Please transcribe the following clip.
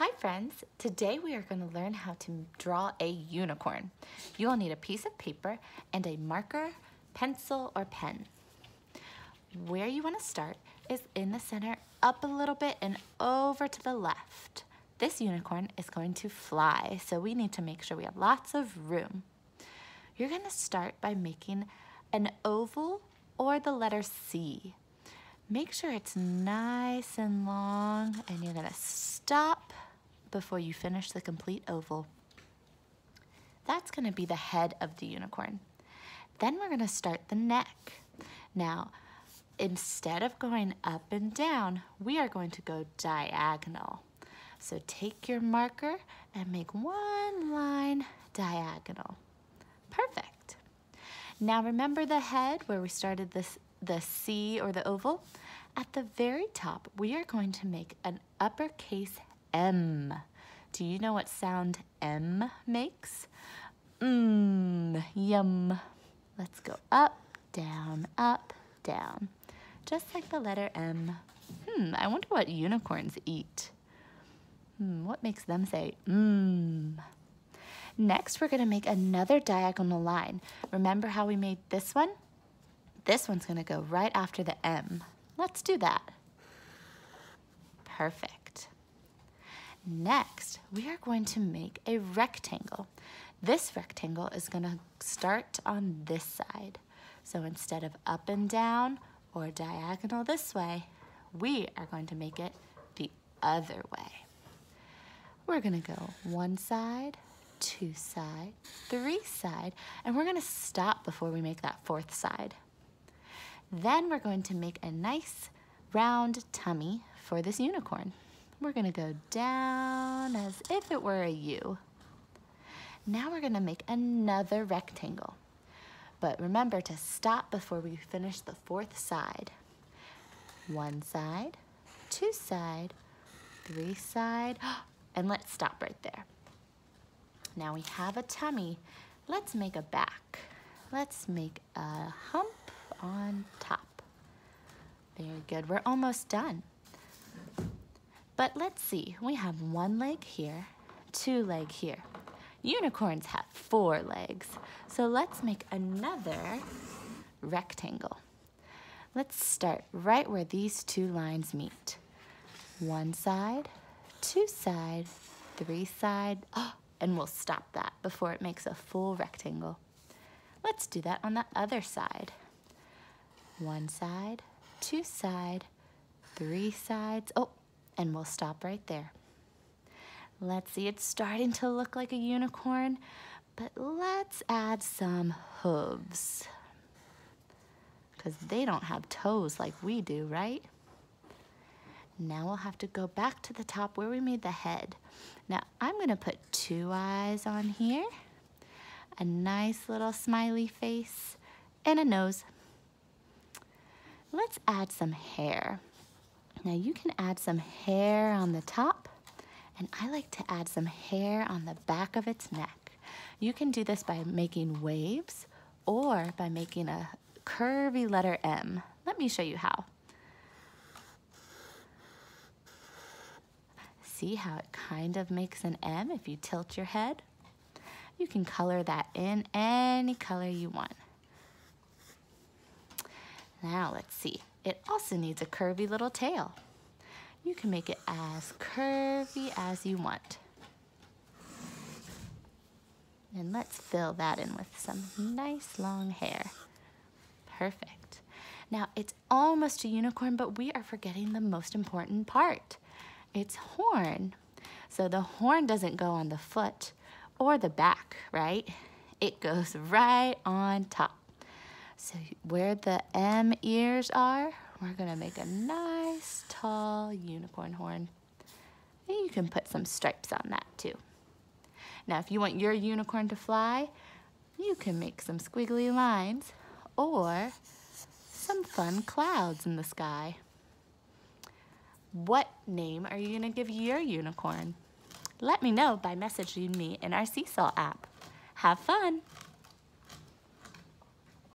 Hi friends, today we are going to learn how to draw a unicorn. You will need a piece of paper and a marker, pencil, or pen. Where you want to start is in the center, up a little bit and over to the left. This unicorn is going to fly, so we need to make sure we have lots of room. You're going to start by making an oval or the letter C. Make sure it's nice and long, and you're going to stop before you finish the complete oval. That's going to be the head of the unicorn. Then we're going to start the neck. Now, instead of going up and down, we are going to go diagonal. So take your marker and make one line diagonal. Perfect. Now remember the head where we started the C or the oval? At the very top, we are going to make an uppercase M. Do you know what sound M makes? Yum. Let's go up, down, just like the letter M. I wonder what unicorns eat. What makes them say Next, we're gonna make another diagonal line. Remember how we made this one? This one's gonna go right after the M. Let's do that. Perfect. Next, we are going to make a rectangle. This rectangle is gonna start on this side. So instead of up and down or diagonal this way, we are going to make it the other way. We're gonna go one side, two side, three side, and we're gonna stop before we make that fourth side. Then we're going to make a nice round tummy for this unicorn. We're gonna go down as if it were a U. Now we're gonna make another rectangle. But remember to stop before we finish the fourth side. One side, two side, three side, and let's stop right there. Now we have a tummy. Let's make a back. Let's make a hump on top. Very good, we're almost done. But let's see, we have one leg here, two legs here. Unicorns have four legs, so let's make another rectangle. Let's start right where these two lines meet. One side, two side, three side, and we'll stop that before it makes a full rectangle. Let's do that on the other side. One side, two side, three sides, and we'll stop right there. Let's see, it's starting to look like a unicorn, but let's add some hooves, because they don't have toes like we do, right? Now we'll have to go back to the top where we made the head. Now I'm gonna put two eyes on here, a nice little smiley face, and a nose. Let's add some hair. Now you can add some hair on the top, and I like to add some hair on the back of its neck. You can do this by making waves or by making a curvy letter M. Let me show you how. See how it kind of makes an M if you tilt your head? You can color that in any color you want. Now let's see. It also needs a curvy little tail. You can make it as curvy as you want. And let's fill that in with some nice long hair. Perfect. Now it's almost a unicorn, but we are forgetting the most important part. Its horn. So the horn doesn't go on the foot or the back, right? It goes right on top. So where the M ears are, we're gonna make a nice tall unicorn horn. And you can put some stripes on that too. Now if you want your unicorn to fly, you can make some squiggly lines or some fun clouds in the sky. What name are you gonna give your unicorn? Let me know by messaging me in our Seesaw app. Have fun!